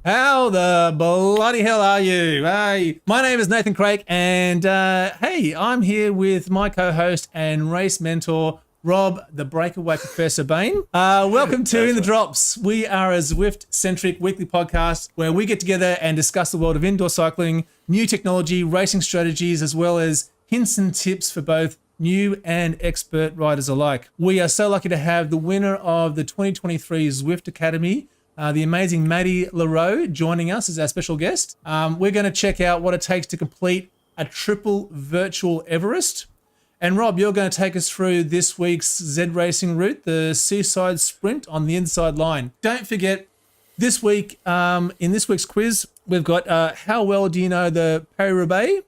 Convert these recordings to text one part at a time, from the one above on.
How the bloody hell are you? Hey, my name is Nathan Krake, and hey, I'm here with my co-host and race mentor, Rob, the breakaway Professor Bane. Welcome to In the Drops. We are a Zwift-centric weekly podcast where we get together and discuss the world of indoor cycling, new technology, racing strategies, as well as hints and tips for both new and expert riders alike. We are so lucky to have the winner of the 2023 Zwift Academy, the amazing Maddie le Roux, joining us as our special guest. We're going to check out what it takes to complete a triple virtual Everest. And Rob, you're going to take us through this week's Z Racing route, the Seaside Sprint on the inside line. Don't forget, this week, in this week's quiz, we've got how well do you know the Paris Roubaix?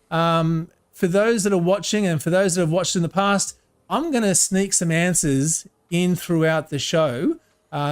For those that are watching and for those that have watched in the past, I'm going to sneak some answers in throughout the show.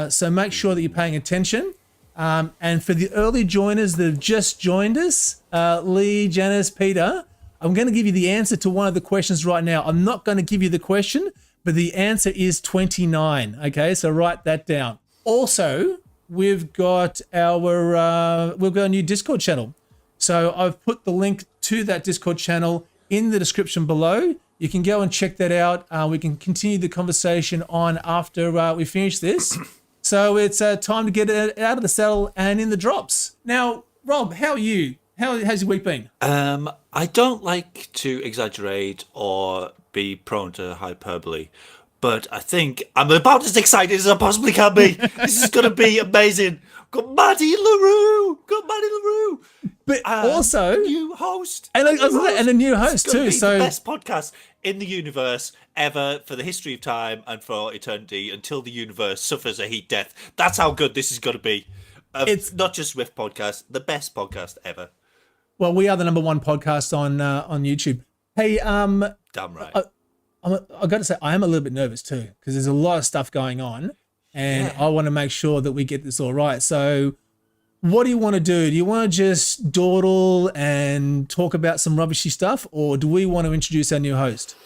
So make sure that you're paying attention. And for the early joiners that have just joined us, Lee, Janice, Peter, I'm going to give you the answer to one of the questions right now. I'm not going to give you the question, but the answer is 29. Okay, so write that down. Also, we've got a new Discord channel. So I've put the link to that Discord channel in the description below. You can go and check that out. We can continue the conversation on after we finish this. So it's time to get it out of the saddle and in the drops. Now, Rob, how are you? How's your week been? I don't like to exaggerate or be prone to hyperbole, but I think I'm about as excited as I possibly can be. This is going to be amazing. Got Maddie le Roux. But also new host, and a new host too. So the best podcast in the universe ever for the history of time and for eternity until the universe suffers a heat death. That's how good this is going to be. It's not just Zwift podcast, the best podcast ever. Well, we are the number one podcast on YouTube. Hey, damn right. I got to say, I am a little bit nervous too because there's a lot of stuff going on, and I want to make sure that we get this all right. So, what do you want to do? Do you want to just dawdle and talk about some rubbishy stuff, or do we want to introduce our new host?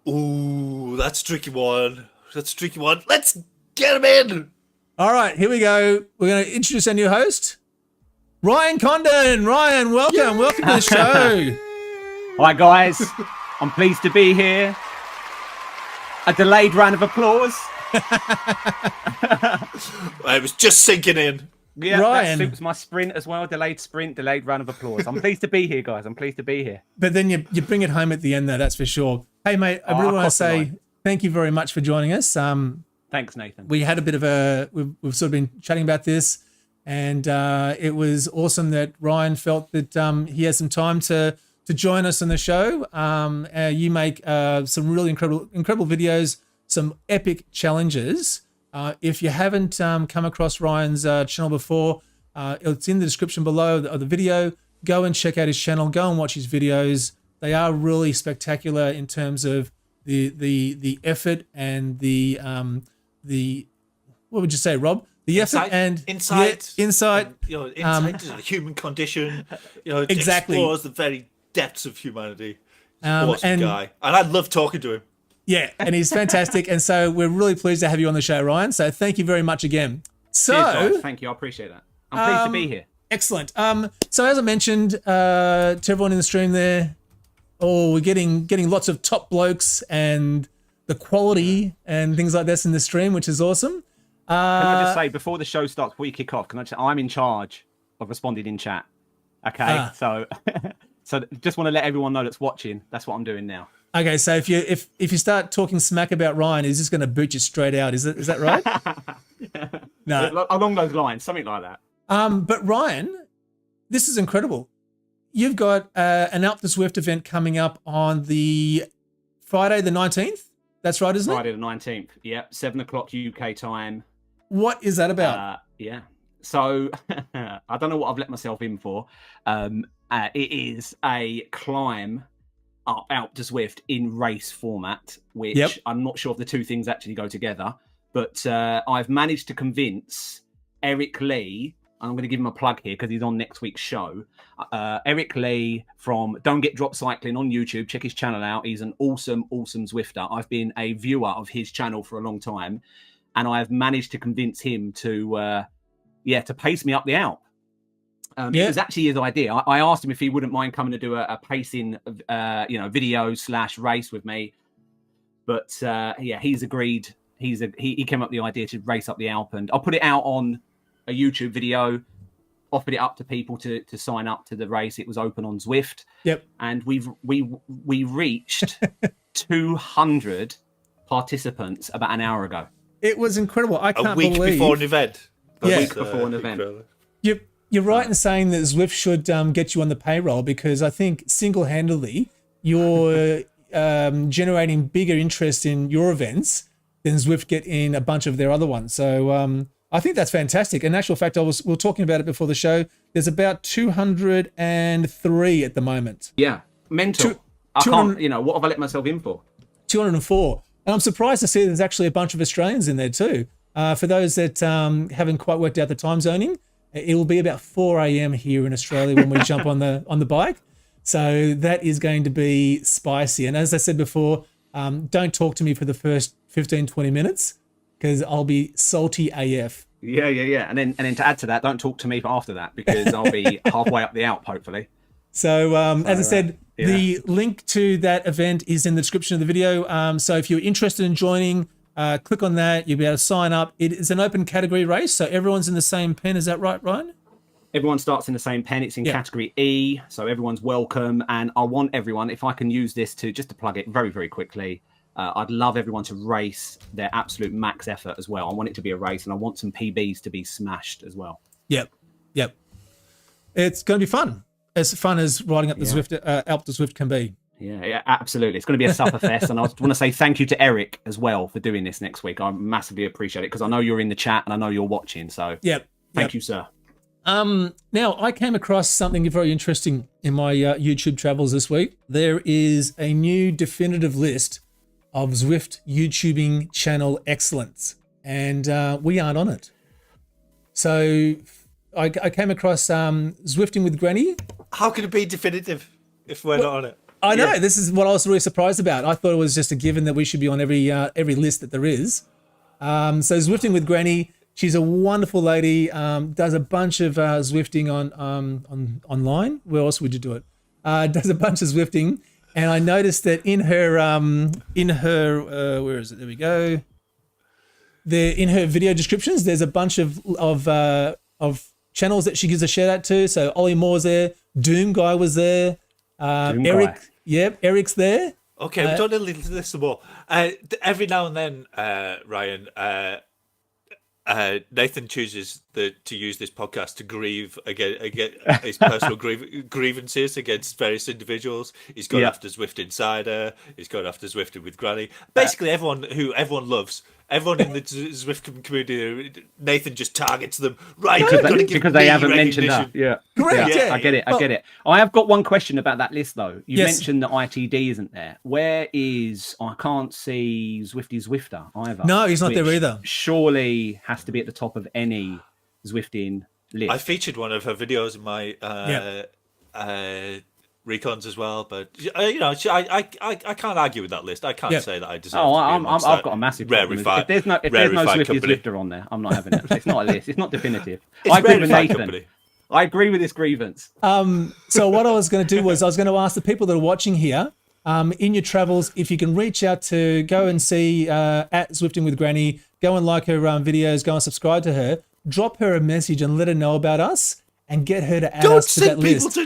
Ooh, that's a tricky one. Let's get him in. All right, here we go. We're going to introduce our new host, Ryan Condon. Ryan, welcome. Welcome to the show. Hi, guys. I'm pleased to be here. A delayed round of applause. I was just sinking in. Yeah, Ryan. That suits my sprint as well. Delayed sprint, delayed round of applause. I'm pleased to be here, guys. I'm pleased to be here. But then you bring it home at the end, though, that's for sure. Hey, mate, I really want to say thank you very much for joining us. Thanks, Nathan. We had a bit of we've sort of been chatting about this, and it was awesome that Ryan felt that he has some time to join us on the show. You make some really incredible videos, some epic challenges. If you haven't come across Ryan's channel before, it's in the description below of the video. Go and check out his channel. Go and watch his videos. They are really spectacular in terms of the effort and the what would you say, Rob? The effort and insight, insight. Insight into the human condition. Exactly. Explores the very depths of humanity. And Guy, and I love talking to him. Yeah, and he's fantastic. And so we're really pleased to have you on the show, Ryan. So thank you very much again. So cheers, guys. Thank you. I appreciate that. I'm pleased to be here. Excellent. So as I mentioned to everyone in the stream there, we're getting lots of top blokes and the quality and things like this in the stream, which is awesome. Can I just say, before the show starts, before you kick off, I'm in charge of responding in chat. Okay, so just want to let everyone know that's watching. That's what I'm doing now. Okay, so if you start talking smack about Ryan, he's just going to boot you straight out. Is that right? No, along those lines, something like that. But Ryan, this is incredible. You've got an Alp the Zwift event coming up on the Friday the 19th. That's right, isn't it? Friday the 19th. Yep, 7 o'clock UK time. What is that about? Yeah. So I don't know what I've let myself in for. It is a climb Alp to Zwift in race format, which I'm not sure if the two things actually go together. But I've managed to convince Eric Lee, and I'm going to give him a plug here because he's on next week's show. Eric Lee from Don't Get Drop Cycling on YouTube. Check his channel out. He's an awesome Zwifter. I've been a viewer of his channel for a long time, and I've managed to convince him to to pace me up the Alp. Yeah. It was actually his idea. I asked him if he wouldn't mind coming to do a pacing, video / race with me. But he's agreed. He came up with the idea to race up the Alp, and I'll put it out on a YouTube video. Offered it up to people to sign up to the race. It was open on Zwift. Yep. And we reached 200 participants about an hour ago. It was incredible. I can't believe. before An event. A week before an event. You're right in saying that Zwift should get you on the payroll, because I think single-handedly you're generating bigger interest in your events than Zwift get in a bunch of their other ones. So I think that's fantastic. In actual fact, we were talking about it before the show. There's about 203 at the moment. Yeah, mental. I can't, what have I let myself in for? 204. And I'm surprised to see there's actually a bunch of Australians in there too. For those that haven't quite worked out the time zoning, it will be about 4 a.m. here in Australia when we jump on the bike. So that is going to be spicy. And as I said before, don't talk to me for the first 15, 20 minutes, because I'll be salty AF. Yeah. And then to add to that, don't talk to me after that, because I'll be halfway up the Alp, hopefully. So as I said, the link to that event is in the description of the video. So if you're interested in joining, click on that. You'll be able to sign up. It is an open category race, so everyone's in the same pen. Is that right, Ryan? Everyone starts in the same pen. It's in category E, so everyone's welcome. And I want everyone, if I can use this to plug it very, very quickly, I'd love everyone to race their absolute max effort as well. I want it to be a race, and I want some PBs to be smashed as well. Yep. It's going to be fun. As fun as riding up the Zwift, Alp to Zwift can be. Yeah, absolutely. It's going to be a supperfest, and I want to say thank you to Eric as well for doing this next week. I massively appreciate it, because I know you're in the chat and I know you're watching. So thank you, sir. Now, I came across something very interesting in my YouTube travels this week. There is a new definitive list of Zwift YouTubing channel excellence, and we aren't on it. So I came across Zwifting with Granny. How can it be definitive if we're not on it? I know. This is what I was really surprised about. I thought it was just a given that we should be on every list that there is. So Zwifting with Granny, she's a wonderful lady. Does a bunch of Zwifting on online. Where else would you do it? Does a bunch of Zwifting, and I noticed that in her where is it? There we go. In her video descriptions, there's a bunch of channels that she gives a shout out to. So Ollie Moore's there, Doom Guy was there, Eric. Yep, Eric's there. Okay, we've done a little list more. Every now and then, Ryan, Nathan chooses to use this podcast to grieve against his personal grievances against various individuals. He's gone after Zwift Insider. He's gone after Zwifting with Granny. Basically, everyone loves. Everyone in the Zwift community, Nathan just targets them. Right, because they haven't mentioned that. Yeah. Correct. Yeah. I get it. I have got one question about that list, though. You mentioned that ITD isn't there. Where is... I can't see Zwifty Zwifter either. No, he's not there either. Surely has to be at the top of any Zwifting list. I featured one of her videos in my recons as well, but I can't argue with that list. I can't say that I deserve. I've got a massive problem. If there's no Zwifty Zwifter on there, I'm not having it. It's not a list. It's not definitive. I agree with Nathan. Company. I agree with this grievance. So what I was going to do was I was going to ask the people that are watching here, in your travels, if you can reach out to go and see at Zwifting with Granny, go and like her videos, go and subscribe to her, drop her a message and let her know about us, and get her to add us to that list.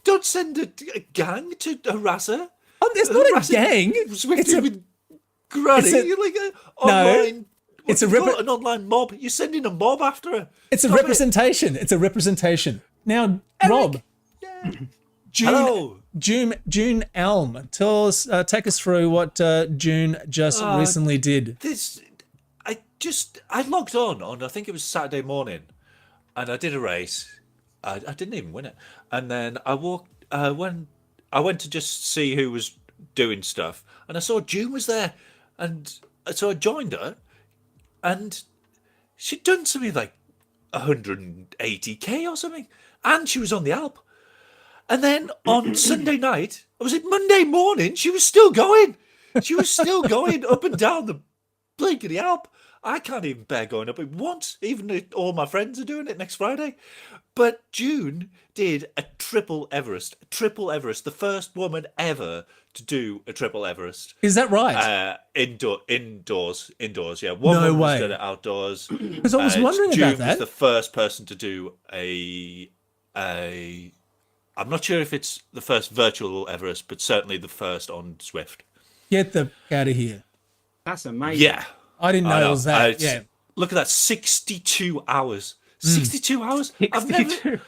Don't send a gang to harass her. It's not a gang. Zwifting with Granny. You're like an online. It's an online mob. You're sending a mob after her. It's a representation. It's a representation. Now, Eric, Rob. Hello. June Elm. Take us through what June just recently did. I logged on I think it was Saturday morning, and I did a race. I didn't even win it, and then I went to just see who was doing stuff, and I saw June was there, and so I joined her, and she'd done something like 180k or something, and she was on the Alp. And then on Sunday night, Monday morning, she was still going. She was still going up and down the Blinkety Alp. I can't even bear going up it once, even if all my friends are doing it next Friday. But June did a triple Everest. The first woman ever to do a triple Everest. Is that right? Indoors. Yeah, one No woman way. was done it outdoors. Because I was wondering June about that. was the first person to do a. I'm not sure if it's the first virtual Everest, but certainly the first on Zwift. Get the out of here. That's amazing. Yeah. I didn't know it was that. Yeah. Look at that, 62 hours. 62 hours? I've never...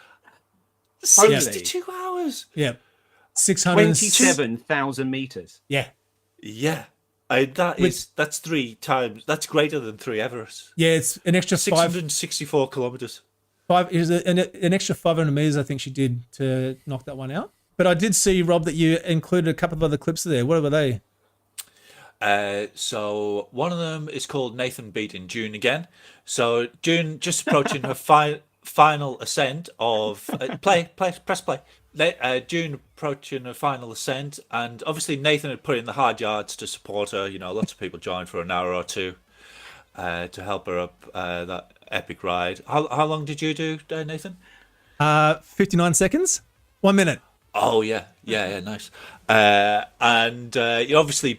62 hours? Yeah. 27,000 meters. Yeah. Yeah. That's 3 times... That's greater than 3 Everests. Yeah, it's an extra 664 kilometres. An extra 500 meters, I think she did to knock that one out. But I did see, Rob, that you included a couple of other clips there. What were they? So one of them is called Nathan beating June again. So June just approaching her final ascent of press play. June approaching her final ascent, and obviously Nathan had put in the hard yards to support her. You know, lots of people joined for an hour or two to help her up that epic ride. How long did you do, Nathan? 59 seconds, 1 minute. Oh yeah, nice. And you obviously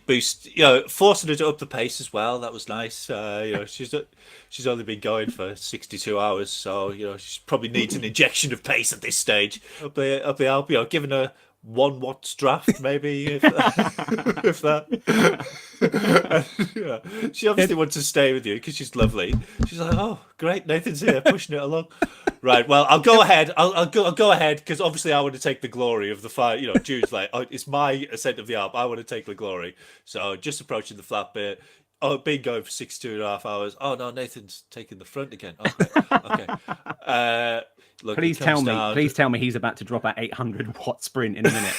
forcing her to up the pace as well. That was nice. She's only been going for 62 hours, so she probably needs an injection of pace at this stage. Up the Alp, giving her 1 watt draft maybe, if that. She obviously wants to stay with you because she's lovely. She's like, oh great, Nathan's here pushing it along. Right, well, I'll go ahead. I'll go ahead because obviously I want to take the glory of the fight. Jude's like, oh, it's my ascent of the Alp. I want to take the glory. So just approaching the flat bit. Oh, been going for 62.5 hours. Oh no, Nathan's taking the front again. Okay. Look, please tell me he's about to drop an 800-watt sprint in a minute.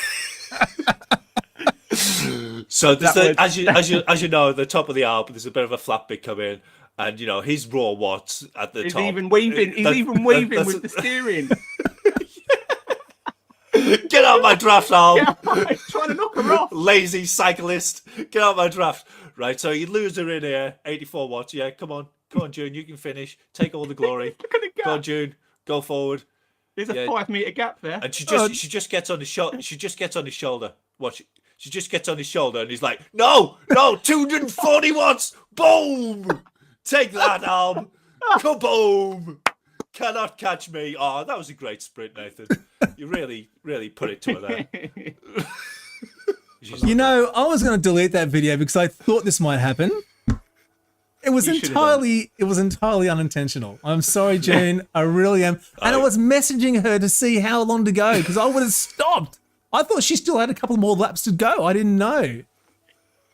So as you know, the top of the Alp, there's a bit of a flat bit coming. And his raw watts at the top. He's even weaving with the steering. Get out my draft, Al. He's trying to knock her off. Lazy cyclist. Get out my draft. Right, so you lose her in here. 84 watts. Yeah, come on, June. You can finish. Take all the glory. Look at the gap. Go on, June. Go forward. There's a 5 meter gap there. And she just gets on his shoulder. She just gets on his shoulder. Watch. She just gets on his shoulder, and he's like, no, 240 watts. Boom. Take that, Alm. Kaboom. Cannot catch me. Oh, that was a great sprint, Nathan. You really, really put it to her there. I was going to delete that video because I thought this might happen. It was entirely unintentional. I'm sorry, June. I really am. And I was messaging her to see how long to go because I would have stopped. I thought she still had a couple more laps to go. I didn't know.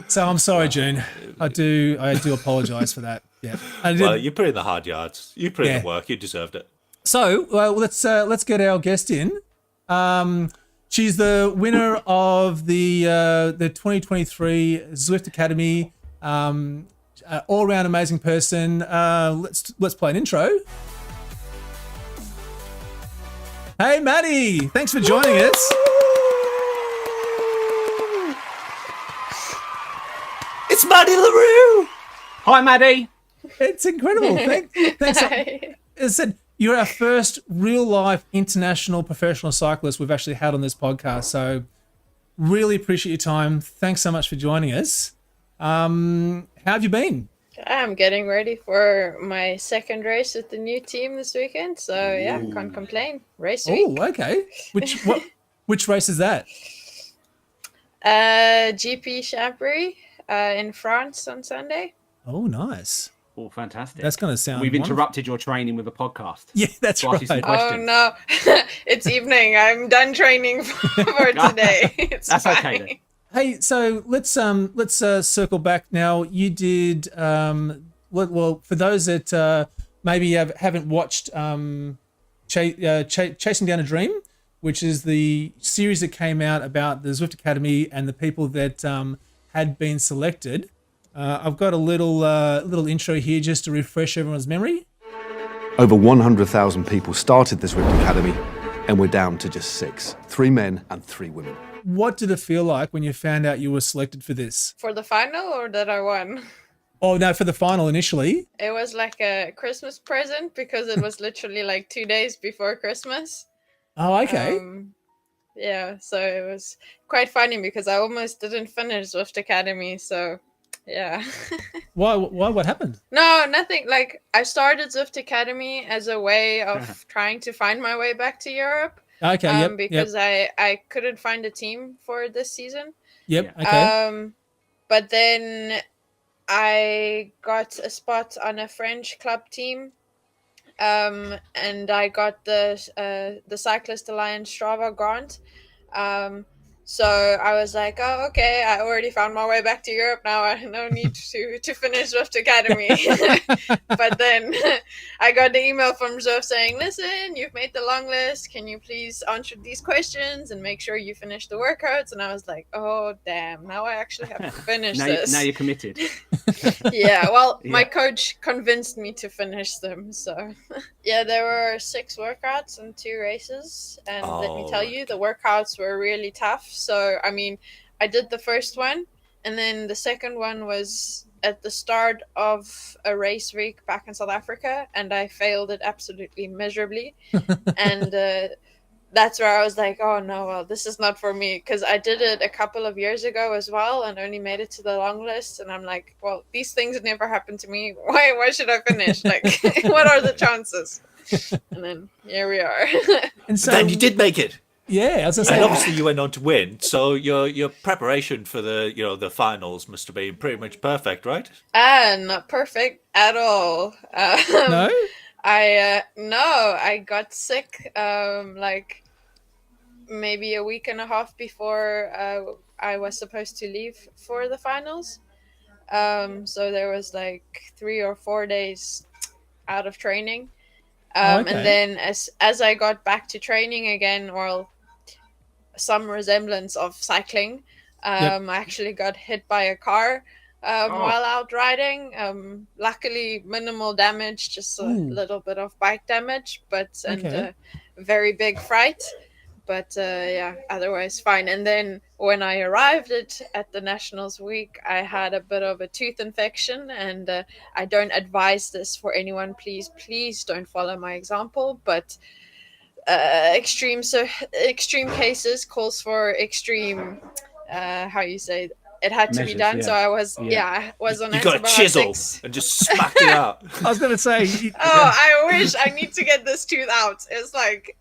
So I'm sorry, June. I do apologise for that. Yeah. Well, you put in the hard yards. You put in the work. You deserved it. So let's get our guest in. She's the winner of the 2023 Zwift Academy. All round amazing person. Let's play an intro. Hey, Maddie! Thanks for joining us. It's Maddie le Roux. Hi, Maddie. It's incredible. Thanks. As I said, you're our first real-life international professional cyclist we've actually had on this podcast. So really appreciate your time. Thanks so much for joining us. How have you been? I'm getting ready for my second race with the new team this weekend. So yeah, can't complain. Race week. Oh, okay. Which race is that? GP Champery in France on Sunday. Oh, nice. Oh, fantastic. That's going to sound We've wonderful. interrupted your training with a podcast. Yeah, that's right. Oh, no. It's evening. I'm done training for today. That's fine. Okay then. Hey, so let's circle back now. You did well for those that maybe haven't watched Chasing Down a Dream, which is the series that came out about the Zwift Academy and the people that had been selected. I've got a little intro here just to refresh everyone's memory. Over 100,000 people started the Zwift Academy, and we're down to just 6. 3 men and 3 women. What did it feel like when you found out you were selected for this? For the final or that I won? Oh no, for the final initially. It was like a Christmas present because it was literally like 2 days before Christmas. Oh, okay. Yeah, so it was quite funny because I almost didn't finish Zwift Academy. So, yeah. Why? What happened? No, nothing. Like, I started Zwift Academy as a way of trying to find my way back to Europe. Okay. Yep. Because I couldn't find a team for this season. Yep. Okay. But then I got a spot on a French club team. And I got the Cyclist Alliance Strava grant. So I was like, oh, okay, I already found my way back to Europe now. I have no need to finish Zwift Academy. But then I got the email from Zwift saying, listen, you've made the long list. Can you please answer these questions and make sure you finish the workouts? And I was like, oh, damn, now I actually have to finish this. Now you're committed. Yeah, well, my coach convinced me to finish them. So, yeah, there were 6 workouts and 2 races. And let me tell you, the workouts were really tough. So, I mean, I did the first one, and then the second one was at the start of a race week back in South Africa, and I failed it absolutely miserably. And that's where I was like, oh no, well, this is not for me, because I did it a couple of years ago as well and only made it to the long list. And I'm like, well, these things never happened to me. Why should I finish? Like, what are the chances? And then here we are. And so then you did make it. Yeah, as I And said, obviously you went on to win. So your preparation for the finals must have been pretty much perfect, right? Not perfect at all. no. I got sick like maybe a week and a half before I was supposed to leave for the finals. So there was like 3 or 4 days out of training. And then as I got back to training again, or some resemblance of cycling, I actually got hit by a car while out riding. Luckily, minimal damage, just a little bit of bike damage, and very big fright. But yeah, otherwise fine. And then when I arrived at the Nationals week, I had a bit of a tooth infection, and I don't advise this for anyone. Please don't follow my example. But extreme cases calls for extreme. How you say? It had to be done. Yeah. So I was I was on You got a chisel and just smacked it out. I was going to say. I wish. I need to get this tooth out. It's like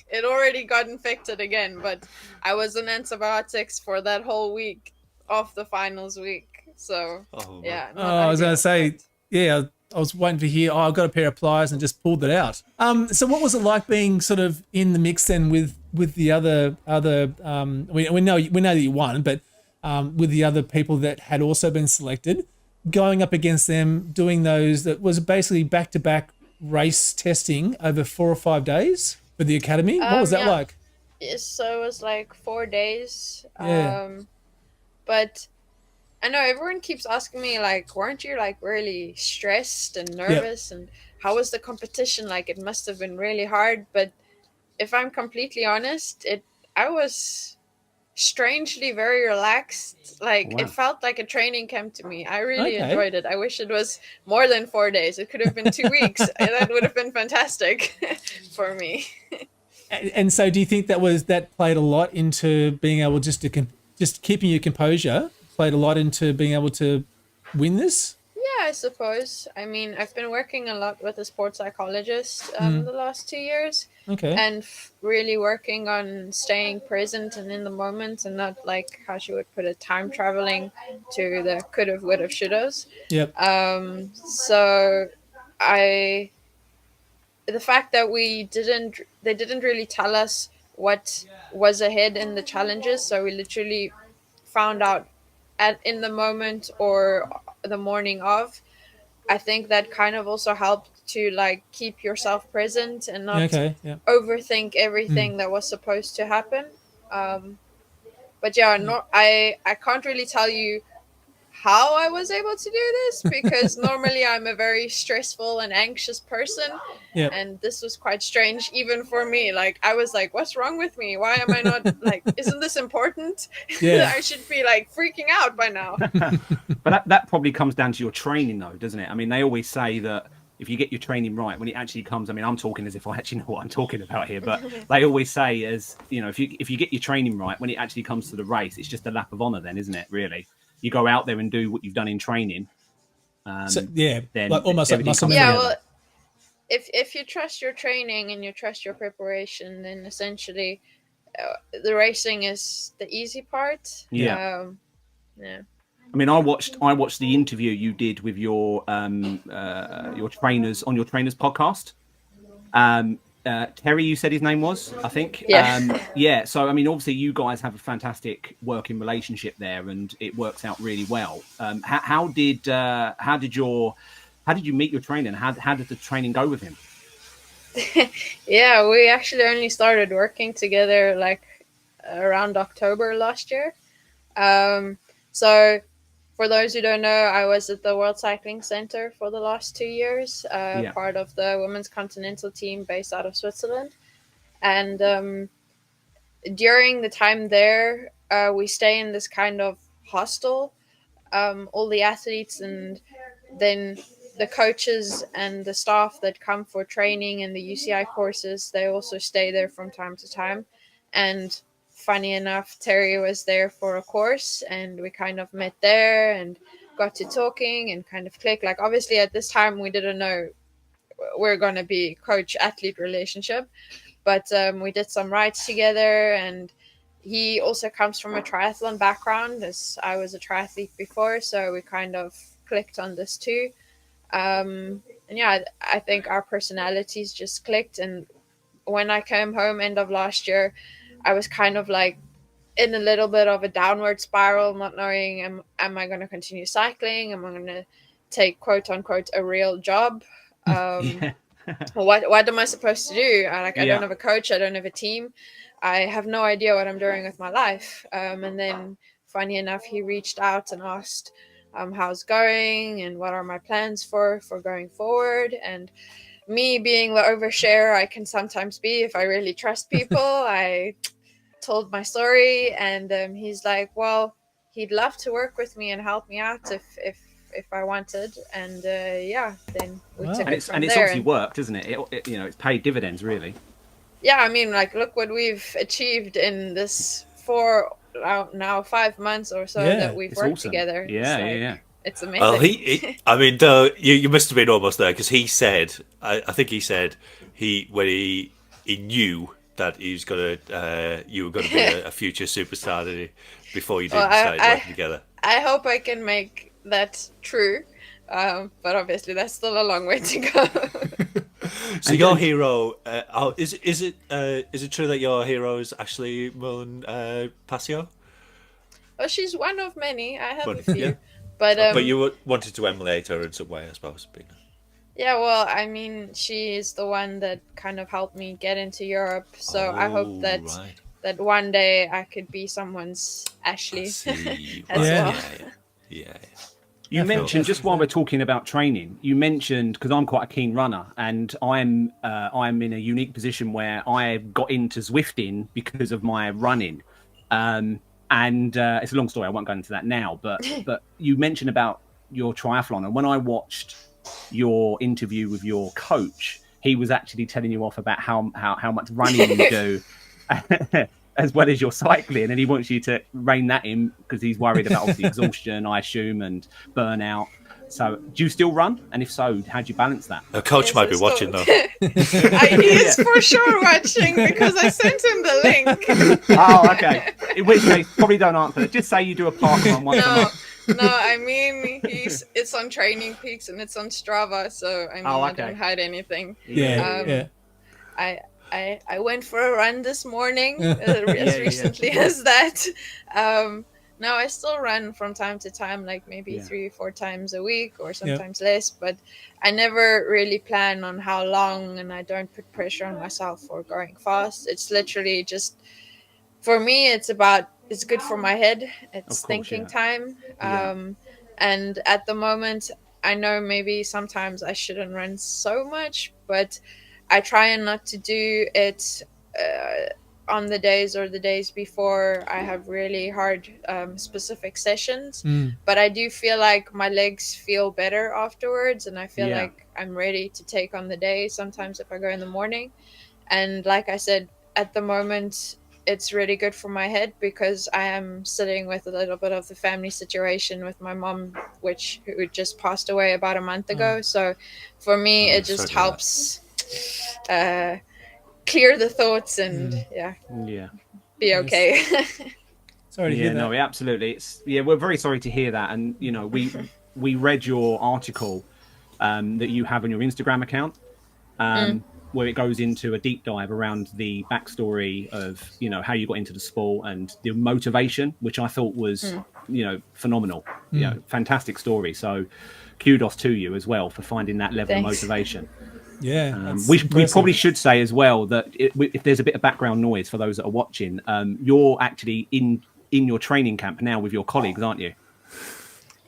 it already got infected again, but I was on antibiotics for that whole week of the finals week. So I was going to say, yeah, I was waiting to hear. Oh, I've got a pair of pliers and just pulled it out. So what was it like being sort of in the mix then with the other? We know that you won, but with the other people that had also been selected, going up against them, doing those that was basically back-to-back race testing over 4 or 5 days for the academy. What was that like? Yes, so it was like 4 days. Yeah. But I know everyone keeps asking me, like, weren't you like really stressed and nervous? And how was the competition? Like, it must have been really hard. But if I'm completely honest, I was strangely very relaxed. Like, it felt like a training camp to me. I really enjoyed it. I wish it was more than 4 days. It could have been 2 weeks. That would have been fantastic for me. And so do you think that played a lot into being able just keeping your composure, played a lot into being able to win this? Yeah, I suppose. I mean, I've been working a lot with a sports psychologist the last 2 years. Okay. And really working on staying present and in the moment, and not, like, how she would put it, time traveling to the could have, would have, should have's. Yep. So the fact that they didn't really tell us what was ahead in the challenges, so we literally found out in the moment or the morning of. I think that kind of also helped to, like, keep yourself present and not overthink everything that was supposed to happen. But yeah, I can't really tell you how I was able to do this, because normally I'm a very stressful and anxious person. Yeah. And this was quite strange even for me. Like, I was like, what's wrong with me? Why am I not like, isn't this important? Yeah. I should be like freaking out by now. But that probably comes down to your training, though, doesn't it? I mean, they always say that if you get your training right, when it actually comes, I mean, I'm talking as if I actually know what I'm talking about here, but they always say, as you know, if you get your training right, when it actually comes to the race, it's just a lap of honor, then, isn't it? Really, you go out there and do what you've done in training. Then like almost like everything muscle comes memory. Yeah, together. well, if you trust your training and you trust your preparation, then essentially the racing is the easy part. Yeah. Yeah. I mean, I watched the interview you did with your trainers on your trainers podcast. Terry, you said his name was, I think. Yeah. Yeah. So, I mean, obviously, you guys have a fantastic working relationship there, and it works out really well. How did you meet your trainer, and how did the training go with him? Yeah, we actually only started working together like around October last year. So for those who don't know, I was at the World Cycling Center for the last 2 years, part of the women's continental team based out of Switzerland. And during the time there, we stay in this kind of hostel, all the athletes and then the coaches and the staff that come for training and the UCI courses, they also stay there from time to time. And funny enough, Terry was there for a course and we kind of met there and got to talking and kind of clicked. Like, obviously at this time we didn't know we're going to be coach-athlete relationship, but we did some rides together, and he also comes from a triathlon background, as I was a triathlete before, so we kind of clicked on this too. And yeah, I think our personalities just clicked. And when I came home end of last year, I was kind of like in a little bit of a downward spiral, not knowing am I going to continue cycling? Am I going to take quote unquote a real job? What am I supposed to do? I don't have a coach. I don't have a team. I have no idea what I'm doing with my life. And then funny enough, he reached out and asked how's it going and what are my plans for going forward. And me being the overshare I can sometimes be if I really trust people, I told my story, and he's like, well, he'd love to work with me and help me out if I wanted. And then we took it from there. It's obviously worked, isn't it? It's paid dividends, really. Yeah, I mean, like, look what we've achieved in this 5 months or so that we've worked together. Yeah. It's amazing. Well, I mean, though, you must have been almost there, because he said, I think he said when he knew that you were going to be a future superstar, didn't he? Before you started working together. I hope I can make that true, but obviously that's still a long way to go. So your hero, is it true that your hero is Ashley Mullen Passio? Well, she's one of many. I have a few. Yeah. But you wanted to emulate her in some way, I suppose. Yeah, well, I mean, she is the one that kind of helped me get into Europe. So I hope that one day I could be someone's Ashley as well. Yeah. You mentioned, just while we're talking about training, you mentioned, because I'm quite a keen runner, and I'm in a unique position where I got into Zwifting because of my running. And it's a long story. I won't go into that now. But you mentioned about your triathlon, and when I watched your interview with your coach, he was actually telling you off about how much running you do, as well as your cycling, and he wants you to rein that in because he's worried about obviously exhaustion, I assume, and burnout. So, do you still run? And if so, how do you balance that? A coach might be watching, though. He is for sure watching, because I sent him the link. Oh, okay. In which case, probably don't answer it. Just say you do a park run once a month. No, I mean, it's on Training Peaks and it's on Strava, so I mean, I don't hide anything. I went for a run this morning, as recently as that. Now I still run from time to time, like maybe 3 or 4 times a week, or sometimes less, but I never really plan on how long, and I don't put pressure on myself for going fast. It's literally just, for me, it's good for my head. It's thinking time. And at the moment, I know maybe sometimes I shouldn't run so much, but I try not to do it on the days before I have really hard specific sessions. But I do feel like my legs feel better afterwards, and I feel like I'm ready to take on the day sometimes if I go in the morning. And like I said, at the moment, it's really good for my head because I am sitting with a little bit of the family situation with my mom, who just passed away about a month ago. So for me, it just helps clear the thoughts and be okay. Sorry to hear that. No, absolutely. We're very sorry to hear that. And we read your article that you have on your Instagram account, where it goes into a deep dive around the backstory of how you got into the sport and the motivation, which I thought was phenomenal. Fantastic story. So kudos to you as well for finding that level of motivation. Yeah, we probably should say as well that if there's a bit of background noise for those that are watching, you're actually in your training camp now with your colleagues, aren't you?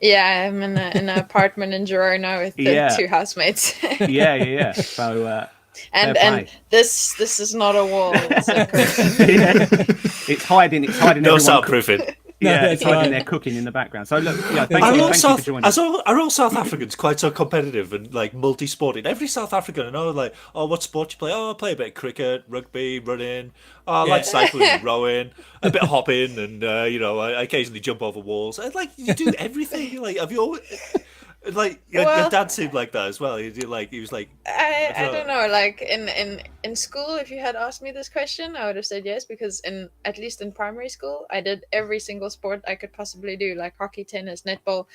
Yeah, I'm in an apartment in Girona with the two housemates. Yeah. So and this is not a wall. It's a It's hiding. No soundproofing. It's hiding their cooking in the background. So look, thank you for joining us. Are all South Africans quite so competitive and like multi-sporting? Every South African I know, like, oh, what sport you play? Oh, I play a bit of cricket, rugby, running. Oh, I like cycling and rowing, a bit of hopping, and I occasionally jump over walls. And, like, you do everything. Like, have you always... Like your dad seemed like that as well. He was like I don't know. Like in school, if you had asked me this question, I would have said yes, because at least in primary school, I did every single sport I could possibly do, like hockey, tennis, netball,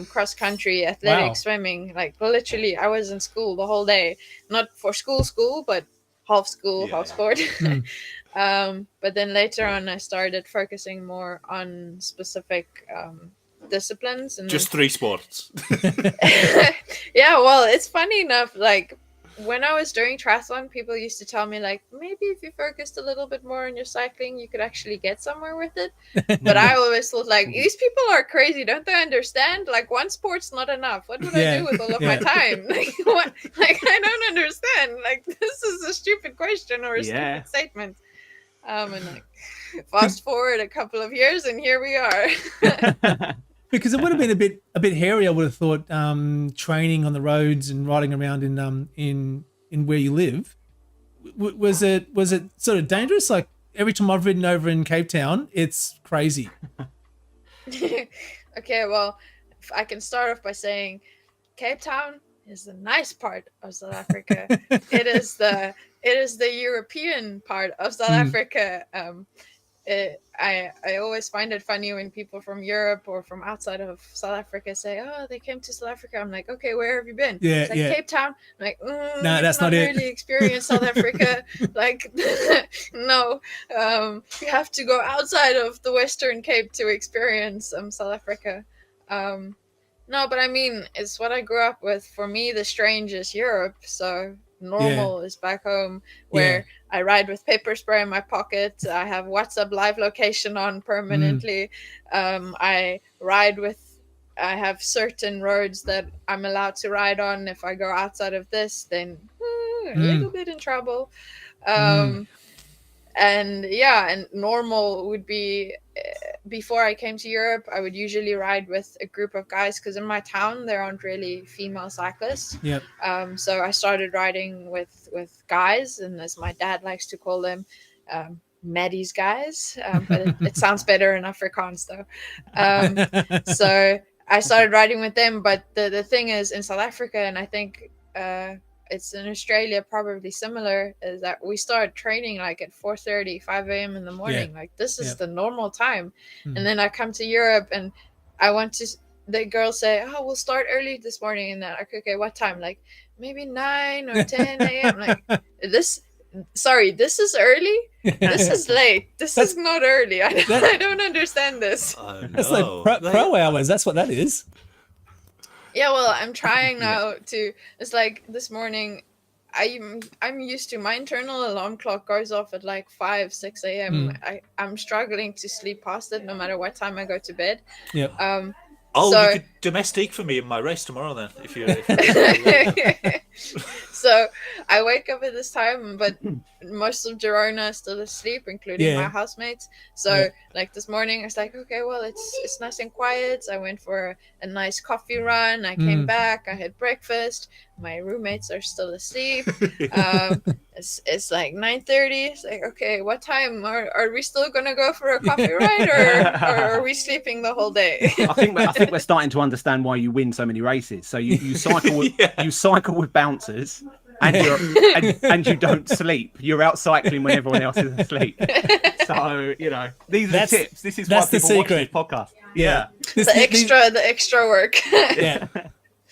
cross country, athletics, swimming. Like literally, I was in school the whole day, not for school, but half school, half sport. But then later on, I started focusing more on specific disciplines and just 3 sports. Well, it's funny enough, like when I was doing triathlon, people used to tell me like, maybe if you focused a little bit more on your cycling, you could actually get somewhere with it. But I always thought like, these people are crazy, don't they understand? Like one sport's not enough. What would I do with all of my time? Like what? Like I don't understand. Like this is a stupid question or a stupid statement. And like fast forward a couple of years and here we are. Because it would have been a bit hairy, I would have thought, training on the roads and riding around in where you live. Was it sort of dangerous? Like every time I've ridden over in Cape Town, it's crazy. Okay, well, I can start off by saying Cape Town is the nice part of South Africa. It is the European part of South Africa. I always find it funny when people from Europe or from outside of South Africa say, "Oh, they came to South Africa." I'm like, "Okay, where have you been?" It's like Cape Town. I'm like, no, that's not really experienced South Africa. Like, no, you have to go outside of the Western Cape to experience South Africa. No, but I mean, it's what I grew up with. For me, the strange is Europe. So normal is back home, where I ride with paper spray in my pocket. I have WhatsApp live location on permanently. I have certain roads that I'm allowed to ride on. If I go outside of this, then a little bit in trouble. And normal would be, before I came to Europe, I would usually ride with a group of guys, because in my town there aren't really female cyclists. So I started riding with guys, and as my dad likes to call them, Maddie's guys, but it sounds better in Afrikaans though. So I started riding with them, but the thing is, in South Africa, and I think it's in Australia probably similar, is that we start training like at 4:30, 5 a.m. in the morning. Like this is the normal time. And then I come to Europe and the girls say, "Oh, we'll start early this morning." And then like, okay, what time? Like maybe 9 or 10 a.m. Like this is early. This is late. This is not early. I don't understand this. That's like pro hours. That's what that is. Yeah, well, I'm trying now to. It's like this morning, I'm used to, my internal alarm clock goes off at like 5, 6 a.m. I'm struggling to sleep past it, no matter what time I go to bed. Oh, So- you could domestique for me in my race tomorrow then, if you. So I wake up at this time, but most of Girona is still asleep, including Yeah. my housemates. So Yeah. like this morning, I was like, okay, well, it's nice and quiet. So I went for a nice coffee run. I came back. I had breakfast. My roommates are still asleep. It's like 9:30. It's like, okay, what time are we still gonna go for a coffee ride, or are we sleeping the whole day? I think we're starting to understand why you win so many races. So you cycle with, you cycle with bouncers, and and you don't sleep. You're out cycling when everyone else is asleep. So these are the tips. This is why that's the people watch this secret. podcast. Yeah. The extra work. Yeah.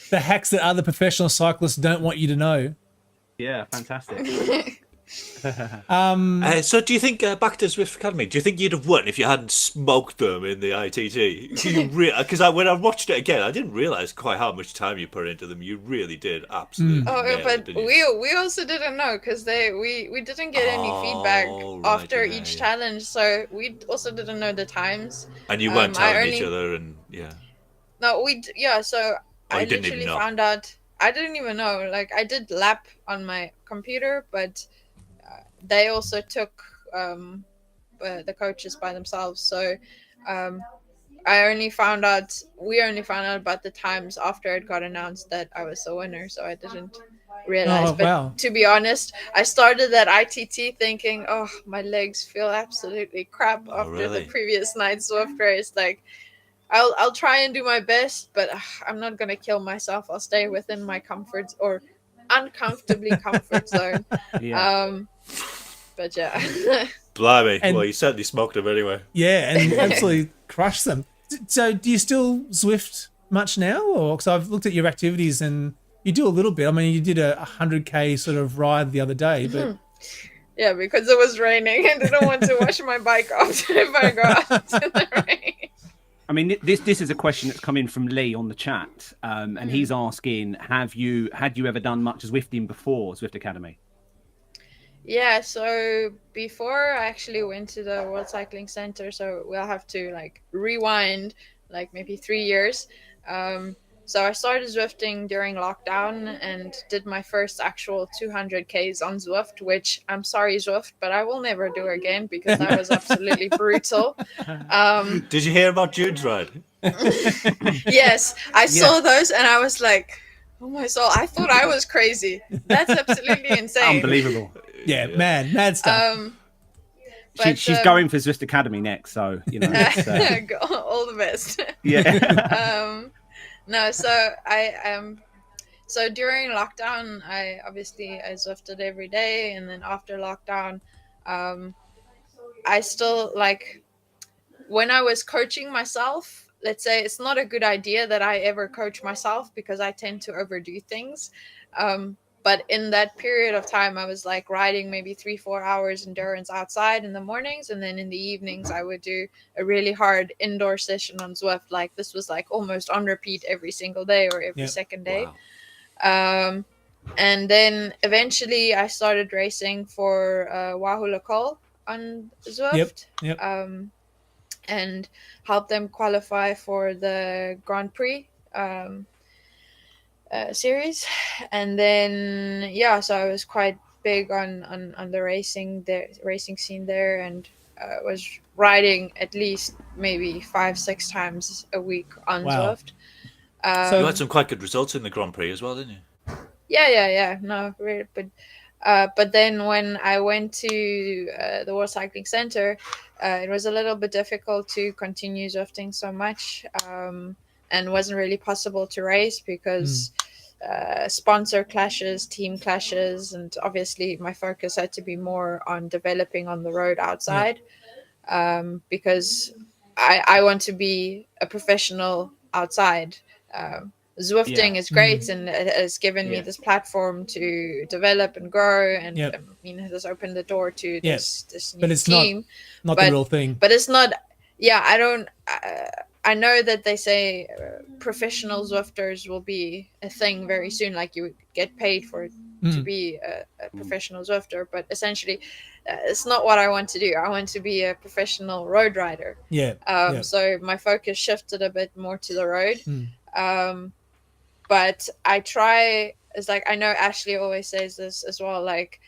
The hacks that other professional cyclists don't want you to know. Yeah, fantastic. So do you think, back to Zwift Academy, do you think you'd have won if you hadn't smoked them in the ITT? Because when I watched it again, I didn't realise quite how much time you put into them. You really did, absolutely. Oh, nail it, but didn't you? we also didn't know because we didn't get any feedback right, after yeah, each yeah. challenge, so we also didn't know the times. And you weren't telling each only- other, and yeah. No, so Oh, I you didn't even literally know. found out. I didn't even know. Like I did lap on my computer, but they also took the coaches by themselves. So we only found out about the times after it got announced that I was the winner. So I didn't realize. Oh, But wow. to be honest, I started that ITT thinking, oh, my legs feel absolutely crap after really? the previous night's Zwift race. Like I'll try and do my best, but I'm not gonna kill myself. I'll stay within my comfort or uncomfortably comfort zone. Yeah. But yeah. Blimey. And- Well, you certainly smoked them anyway. Yeah, and absolutely crush them. So do you still Zwift much now? Or because I've looked at your activities and you do a little bit. I mean, you did a 100K sort of ride the other day, but Yeah, because it was raining and didn't want to wash my bike off if I go out in the rain. I mean, this is a question that's come in from Lee on the chat, and he's asking, had you ever done much Zwifting before Zwift Academy? Yeah, so before I actually went to the World Cycling Center, so we'll have to like rewind like maybe 3 years. So I started Zwifting during lockdown and did my first actual 200Ks on Zwift, which I'm sorry, Zwift, but I will never do again because that was absolutely brutal. Did you hear about Jude's ride? Yes, I saw those and I was like, oh my soul, I thought I was crazy. That's absolutely insane. Unbelievable. yeah, mad stuff. But, She's going for Zwift Academy next, so it's, all the best. yeah. No, so so during lockdown, I Zwifted every day, and then after lockdown, I still like when I was coaching myself. Let's say it's not a good idea that I ever coach myself because I tend to overdo things. But in that period of time, I was like riding maybe 3-4 hours endurance outside in the mornings. And then in the evenings, I would do a really hard indoor session on Zwift. Like this was like almost on repeat every single day or every second day. Wow. And then eventually I started racing for Wahoo Local on Zwift. Yep. And helped them qualify for the Grand Prix. Series, and then so I was quite big on the racing scene there, and was riding at least maybe 5-6 times a week on Zwift. So- You had some quite good results in the Grand Prix as well, didn't you? Yeah. No, really, but then when I went to the World Cycling Center, it was a little bit difficult to continue Zwifting so much, and wasn't really possible to race because sponsor clashes, team clashes, and obviously my focus had to be more on developing on the road outside, because I want to be a professional outside. Zwifting is great and it has given me this platform to develop and grow, and it has opened the door to this new But it's team. not the real thing. But it's not. Yeah, I know that they say professional Zwifters will be a thing very soon. Like you get paid for to be a professional Zwifter, but essentially it's not what I want to do. I want to be a professional road rider. So my focus shifted a bit more to the road. But I try, it's like, I know Ashley always says this as well, like,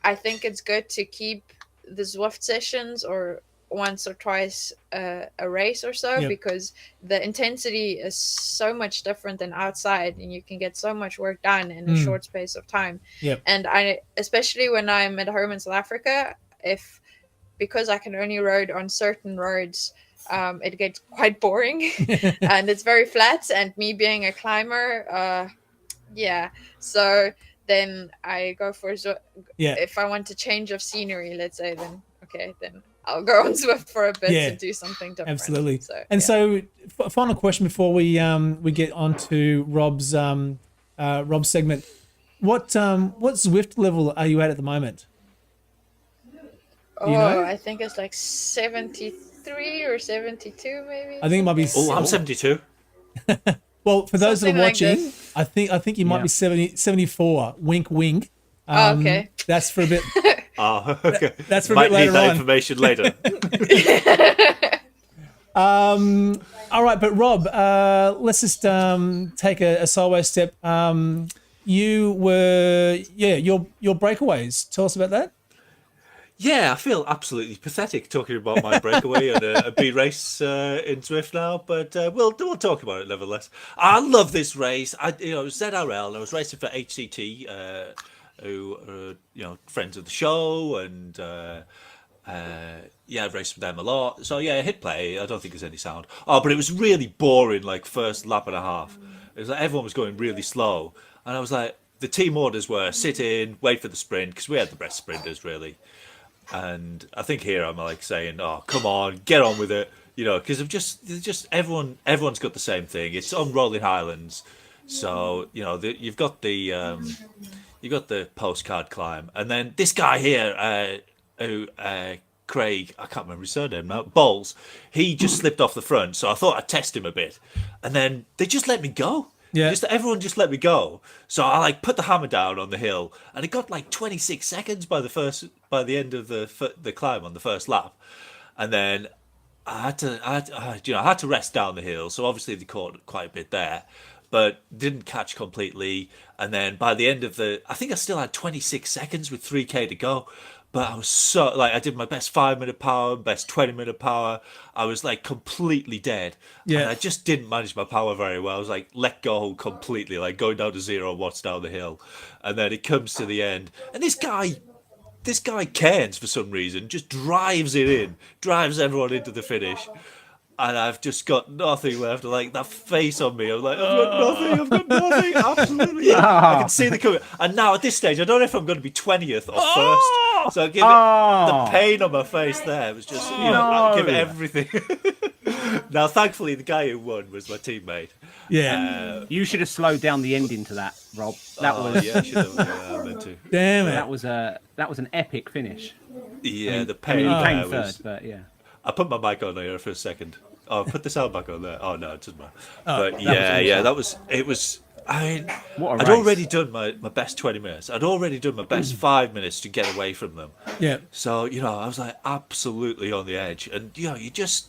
I think it's good to keep the Zwift sessions or once or twice a race or so, because the intensity is so much different than outside, and you can get so much work done in a short space of time. And I, especially when I'm at home in South Africa, because I can only road on certain roads, it gets quite boring and it's very flat, and me being a climber, so then I go for if I want a change of scenery, let's say, then I'll go on Zwift for a bit to do something different. Absolutely. So final question before we get on to Rob's segment. What Zwift level are you at the moment? Oh, you know? I think it's like 73 or 72 maybe. I think it might be. Oh, I'm 72. Well, for those that are watching, like I think you might be 74. Wink, wink. Okay. That's for a bit. Okay. That's for a Might bit later need that on. information later. All right, but Rob, let's just take a sideways step. You were, your breakaways. Tell us about that. Yeah, I feel absolutely pathetic talking about my breakaway and a B race in Zwift now, but we'll talk about it nevertheless. I love this race. ZRL. I was racing for HCT, who are friends of the show, and I've raced with them a lot. So yeah, hit play. I don't think there's any sound. Oh, but it was really boring. Like first lap and a half, it was like everyone was going really slow, and I was like, the team orders were sit in, wait for the sprint, because we had the best sprinters really. And I think here I'm like saying, "Oh, come on, get on with it," because of just everyone's got the same thing. It's on rolling highlands, so you've got the postcard climb, and then this guy here, Krake, I can't remember his surname now, Bowles. He just slipped off the front, so I thought I'd test him a bit, and then they just let me go. Yeah. Everyone just let me go. So I put the hammer down on the hill, and it got 26 seconds by the end of the climb on the first lap, and then I had to rest down the hill. So obviously they caught quite a bit there, but didn't catch completely. And then by the end of I think I still had 26 seconds with 3K to go. But I was so I did my best 5-minute power, best 20-minute power. I was completely dead. Yeah. And I just didn't manage my power very well. I was let go completely, going down to zero watts down the hill. And then it comes to the end. And this guy Cairns, for some reason, just drives everyone into the finish. And I've just got nothing left. That face on me. I'm like, I've got nothing. Absolutely. I can see the coming. And now at this stage, I don't know if I'm going to be 20th or first. So I give it the pain on my face there. It was just, I give it everything. Now, thankfully, the guy who won was my teammate. Yeah. You should have slowed down the ending to that, Rob. That was. Yeah, I should have. Yeah, I meant to. Damn it. That was an epic finish. Yeah, the pain. He came third, but yeah. I put my mic on there for a second. Oh, put the sound back on there. Oh no, it doesn't matter. But it was. I'd already done my best 20 minutes. I'd already done my best 5 minutes to get away from them. Yeah. So I was absolutely on the edge, and you just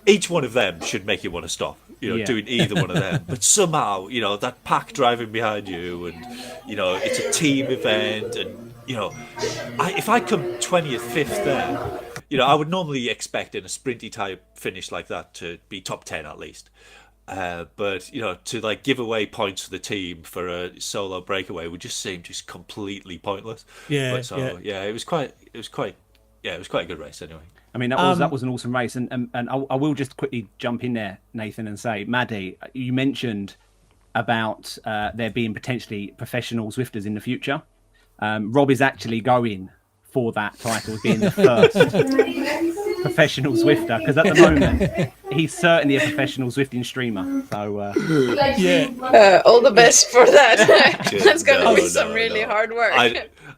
each one of them should make you want to stop. Doing either one of them. But somehow, that pack driving behind you, and it's a team event, and if I come 20th, 5th there. I would normally expect in a sprinty type finish like that to be top 10 at least. But to give away points for the team for a solo breakaway would just seem completely pointless. Yeah. But it was quite a good race anyway. I mean, that was an awesome race, and I will just quickly jump in there, Nathan, and say, Maddie, you mentioned about there being potentially professional Zwifters in the future. Rob is actually going for that title, being the first professional Zwifter, because at the moment he's certainly a professional Zwifting streamer. So all the best for that. That's going to be some really hard work.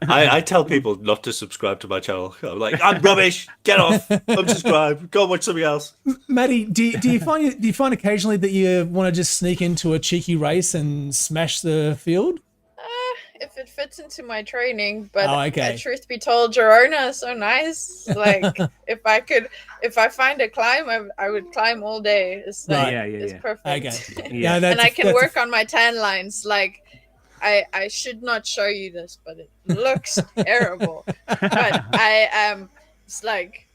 I tell people not to subscribe to my channel. I'm like, I'm rubbish. Get off. Unsubscribe. Go and watch something else. Maddie, do you find occasionally that you want to just sneak into a cheeky race and smash the field? if it fits into my training, but Oh, okay. truth be told, Girona is so nice. Like if I find a climb, I would climb all day. It's like, Right. it's perfect. Okay. Yeah. that's And I can work a, on my tan lines. Like I should not show you this, but it looks terrible. But I am, it's like,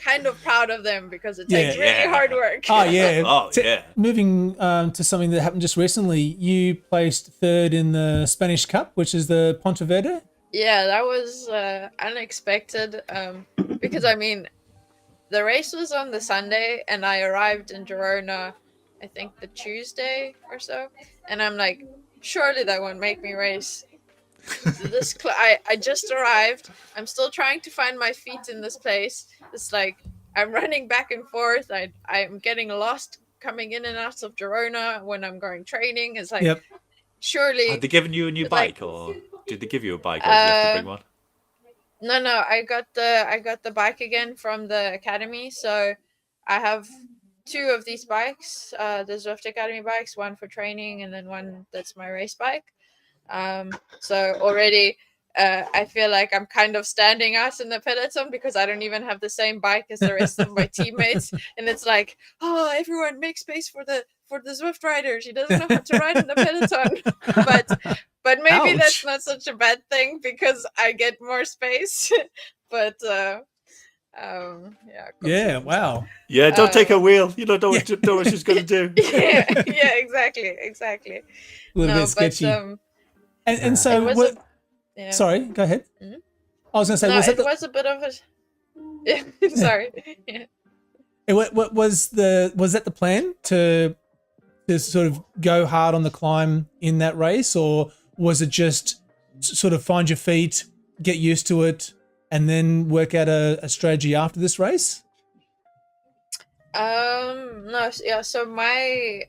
kind of proud of them because it takes really hard work. Oh yeah. Oh, yeah. Moving to something that happened just recently, you placed third in the Spanish Cup, which is the Ponteverde. Yeah, that was unexpected. Because I mean, the race was on the Sunday, and I arrived in Girona, I think the Tuesday or so, and I'm like, surely that won't make me race. I just arrived. I'm still trying to find my feet in this place. It's like I'm running back and forth. I'm getting lost coming in and out of Girona when I'm going training. It's like, surely. Have they given you a new bike, or did they give you a bike, or did you have to bring one? No. I got the bike again from the academy. So I have 2 of these bikes, the Zwift Academy bikes, one for training and then one that's my race bike. So already I feel like I'm kind of standing out in the peloton because I don't even have the same bike as the rest of my teammates, and it's like, oh, everyone make space for the Zwift rider. She doesn't know how to ride in the peloton. But maybe that's not such a bad thing because I get more space. But Yeah, wow. Yeah, don't take her wheel. You don't know what she's going to do. yeah, exactly. A little bit sketchy. And so, sorry, go ahead. Mm-hmm. I was going to say, was a bit of a. Sorry. Yeah. What was that the plan to sort of go hard on the climb in that race, or was it just sort of find your feet, get used to it, and then work out a strategy after this race? No, yeah. So my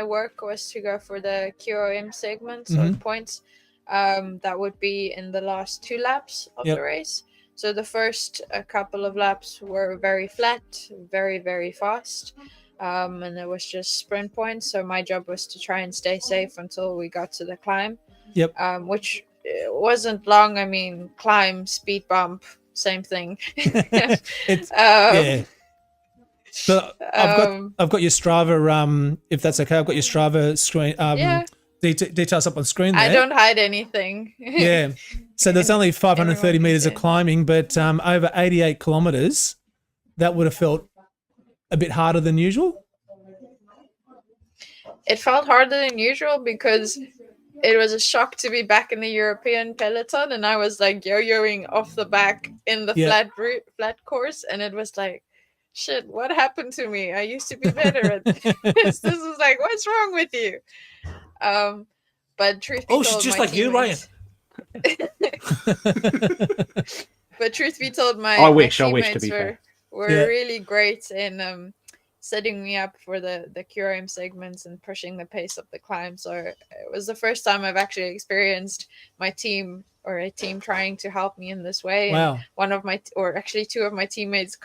work was to go for the QOM segment, so points. That would be in the last 2 laps of the race. So the first couple of laps were very flat, very, very fast. And there was just sprint points. So my job was to try and stay safe until we got to the climb. Yep. Which wasn't long. I mean, climb, speed bump, same thing. Yeah. So I've got your Strava. If that's okay, I've got your Strava screen. Details up on screen there. I don't hide anything. Yeah. So there's only 530 meters of climbing, but over 88 kilometers. That would have felt a bit harder than usual. It felt harder than usual because it was a shock to be back in the European peloton, and I was like yo-yoing off the back in the flat course, and it was like, shit, what happened to me? I used to be better at this. This was like, what's wrong with you? But truth be told, she's just like you, Ryan. But truth be told, my teammates were really great in setting me up for the QRM segments and pushing the pace of the climb. So it was the first time I've actually experienced my team or a team trying to help me in this way. Wow. And one of my, or actually 2 of my teammates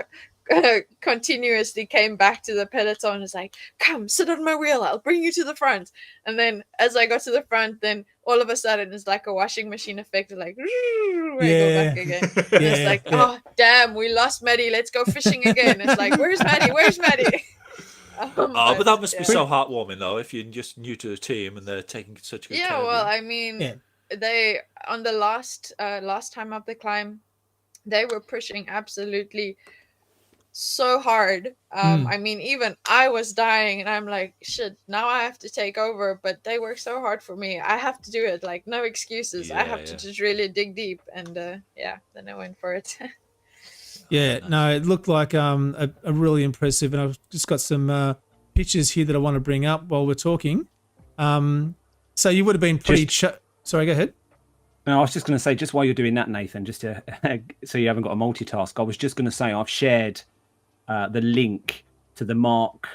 continuously came back to the peloton and was like, come sit on my wheel, I'll bring you to the front. And then as I got to the front, then all of a sudden it's like a washing machine effect, like I go back again. And it's like, oh damn, we lost Maddie, let's go fishing again. It's like, where's Maddie? But that must be so heartwarming though, if you're just new to the team and they're taking such good care of you. I mean, they on the last time of the climb, they were pushing absolutely so hard. I mean, even I was dying and I'm like, shit, now I have to take over, but they work so hard for me. I have to do it, like no excuses. I have to just really dig deep, and then I went for it. No, it looked like a really impressive, and I've just got some pictures here that I want to bring up while we're talking. So you would have been pretty sorry, go ahead. No, I was just going to say, just while you're doing that, Nathan, just to so you haven't got a multitask, I was just going to say I've shared the link to the Mark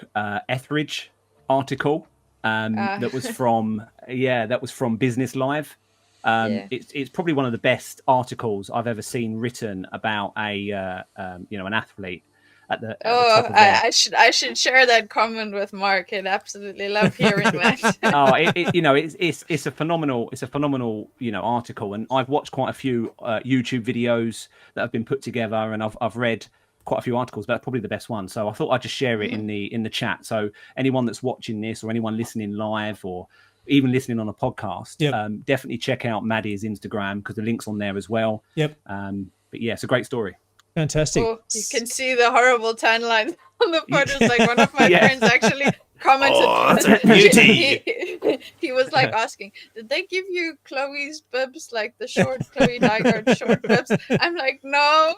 Etheridge article that was from Business Live. It's probably one of the best articles I've ever seen written about an athlete. at the Oh, top of there. I should share that comment with Mark. I'd absolutely love hearing that. Oh, it's a phenomenal article, and I've watched quite a few YouTube videos that have been put together, and I've read quite a few articles, but that's probably the best one. So I thought I'd just share it in the chat. So anyone that's watching this, or anyone listening live, or even listening on a podcast, definitely check out Maddie's Instagram, because the link's on there as well. Yep. But yeah, it's a great story. Fantastic. Oh, you can see the horrible tan lines on the photos. Like one of my friends actually commented. Oh, that's a beauty. He was like asking, "Did they give you Chloe's bibs, like the short Chloe Nygaard short bibs?" I'm like, no,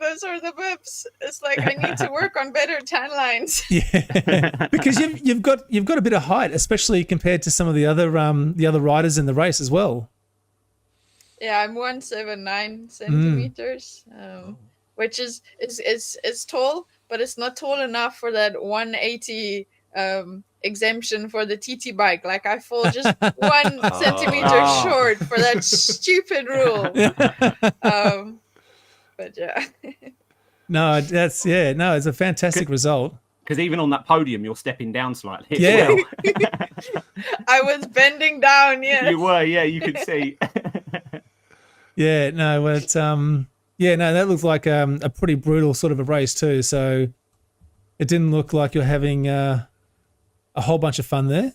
those are the bibs. It's like I need to work on better tan lines. Yeah, because you've got a bit of height, especially compared to some of the other riders in the race as well. Yeah, I'm 179 centimeters, which is tall, but it's not tall enough for that 180 exemption for the TT bike. Like I fall just 1 centimeter short for that stupid rule. But yeah. No, it's a fantastic result. Because even on that podium, you're stepping down slightly. Yeah. As well. I was bending down, yes. You were, yeah, you could see. Yeah, no, that looked like a pretty brutal sort of a race too. So it didn't look like you're having a whole bunch of fun there.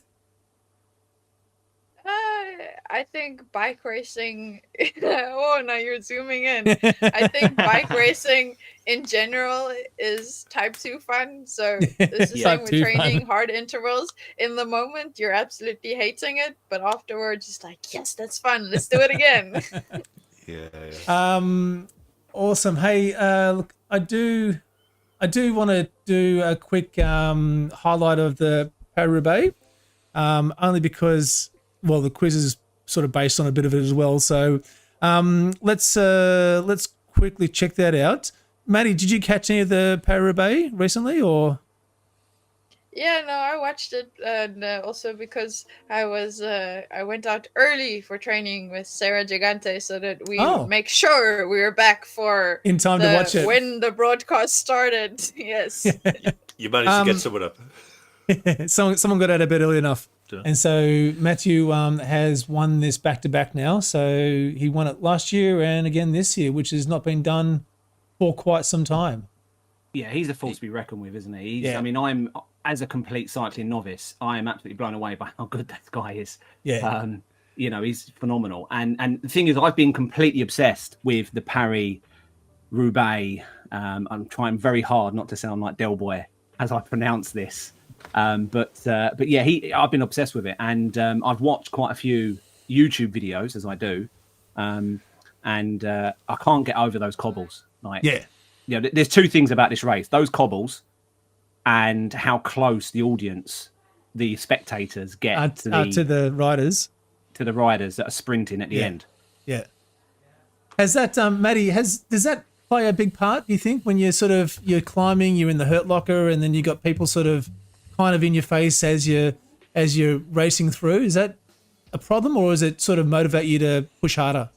I think bike racing. Oh, now you're zooming in. I think bike racing in general is type 2 fun. So it's the same with training hard intervals. In the moment, you're absolutely hating it, but afterwards, it's like, yes, that's fun. Let's do it again. Yeah. Awesome. Hey, look, I do want to do a quick highlight of the Paris Roubaix, only because, well, the quiz is sort of based on a bit of it as well. So let's quickly check that out. Maddie, did you catch any of the Paris Roubaix recently, or? Yeah, no, I watched it, and also because I went out early for training with Sarah Gigante, so that we make sure we were back for in time to watch it when the broadcast started. Yes, you managed to get someone up. Someone got out of bed early enough, and so Matthew has won this back-to-back now. So he won it last year and again this year, which has not been done for quite some time. Yeah, he's a force to be reckoned with, isn't he? I mean, as a complete cycling novice, I am absolutely blown away by how good that guy is. Yeah. He's phenomenal. And the thing is, I've been completely obsessed with the Paris Roubaix. I'm trying very hard not to sound like Del Boy as I pronounce this. But yeah, I've been obsessed with it. And I've watched quite a few YouTube videos, as I do. And I can't get over those cobbles. There's two things about this race: those cobbles, and how close the audience, the spectators, get to the riders that are sprinting at the end. Yeah. Has that, Maddie? Does that play a big part? Do you think when you're climbing, you're in the hurt locker, and then you got people sort of kind of in your face as you're racing through? Is that a problem, or is it sort of motivate you to push harder?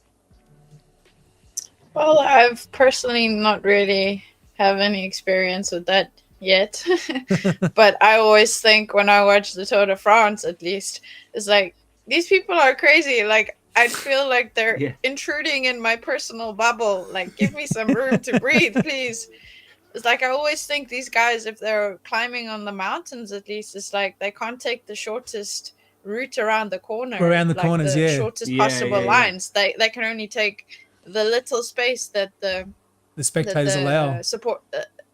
Well, I've personally not really have any experience with that yet. But I always think when I watch the Tour de France, at least, it's like, these people are crazy. Like, I feel like they're intruding in my personal bubble. Like, give me some room to breathe, please. It's like, I always think these guys, if they're climbing on the mountains, at least, it's like they can't take the shortest route around the corner. Corners, the shortest possible lines. They can only take the little space that the spectators allow. Support.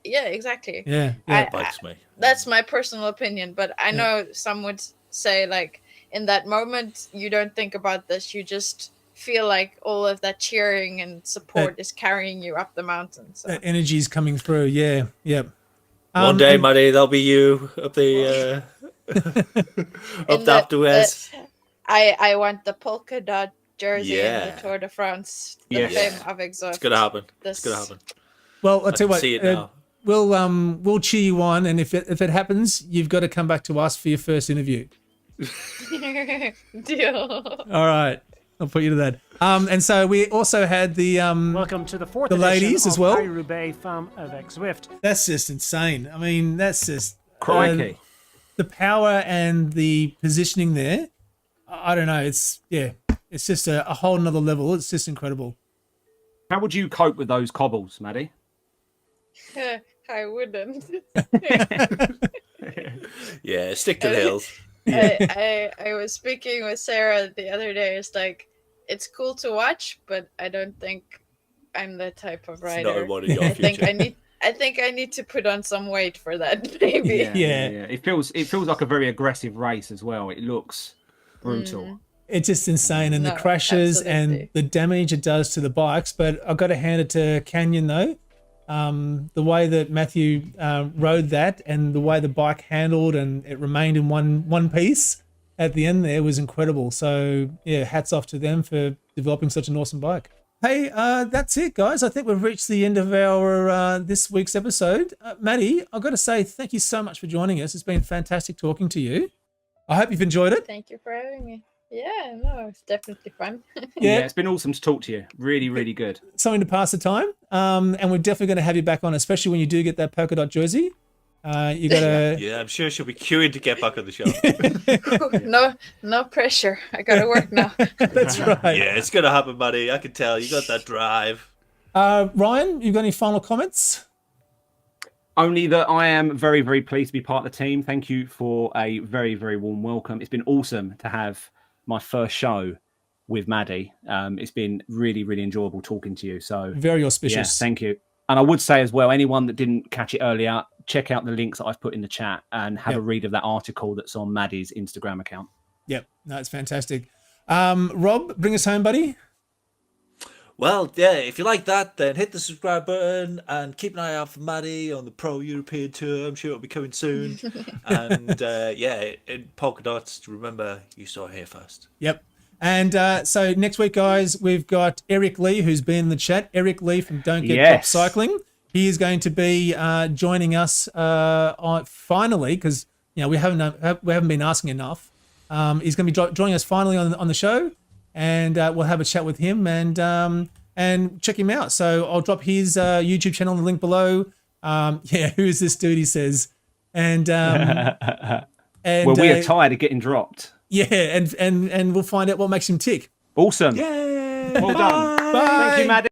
Yeah, exactly. Yeah. That bites me. That's my personal opinion, but I know some would say, like, in that moment, you don't think about this. You just feel like all of that cheering and support is carrying you up the mountain. So. That energy is coming through. Yeah. One day, Maddie, that'll be you up the up the afterwards. I want the polka dot jersey in the Tour de France. The fame of Zwift. It's gonna happen. It's gonna happen. Well, I'll tell you what. See it now. We'll cheer you on, and if it happens, you've got to come back to us for your first interview. Deal. All right. I'll put you to that. And so we also had the Welcome to the fourth the ladies edition as of well. Paris Roubaix from avec Zwift. That's just insane. I mean, that's just Crikey. the power and the positioning there. I don't know. It's just a whole nother level. It's just incredible. How would you cope with those cobbles, Maddie? I wouldn't. Yeah, stick to the hills. I was speaking with Sarah the other day. It's like, it's cool to watch, but I don't think I'm the type of It's rider. not one of your I think future. I think I need to put on some weight for that, maybe. Yeah. It feels like a very aggressive race as well. It looks brutal. It's just insane, and the No, crashes and absolutely. the damage it does to the bikes. But I've got to hand it to Canyon though. The way that Matthew rode that, and the way the bike handled, and it remained in one piece at the end there was incredible. So yeah, hats off to them for developing such an awesome bike. Hey, that's it, guys. I think we've reached the end of our this week's episode. Maddie, I've got to say thank you so much for joining us. It's been fantastic talking to you. I hope you've enjoyed it. Thank you for having me. Yeah, no, it's definitely fun. Yeah. It's been awesome to talk to you. Really, really good. Something to pass the time. And we're definitely going to have you back on, especially when you do get that polka dot jersey. You got to. Yeah, I'm sure she'll be queuing to get back on the show. No pressure. I gotta work now. That's right. Yeah, it's gonna happen, buddy. I can tell you got that drive. Ryan, you got any final comments? Only that I am very, very pleased to be part of the team. Thank you for a very, very warm welcome. It's been awesome to have my first show with Maddie. It's been really, really enjoyable talking to you. So Very yeah, auspicious. thank you. And I would say as well, anyone that didn't catch it earlier, check out the links that I've put in the chat and have a read of that article that's on Maddie's Instagram account. Yep, no, it's fantastic. Rob, bring us home, buddy. Well, yeah, if you like that, then hit the subscribe button and keep an eye out for Maddie on the Pro European Tour. I'm sure it'll be coming soon. And yeah, in polka dots, remember, you saw it here first. Yep. And so next week, guys, we've got Eric Lee, who's been in the chat. Eric Lee from Don't Get Dropped Cycling. He is going to be joining us finally, because we haven't been asking enough. He's going to be joining us finally on the show, and we'll have a chat with him and check him out. So I'll drop his YouTube channel in the link below. Who is this dude? He says, and Well, we are tired of getting dropped. Yeah, and we'll find out what makes him tick. Awesome. Yay! Well done. Bye. Thank you, Maddie.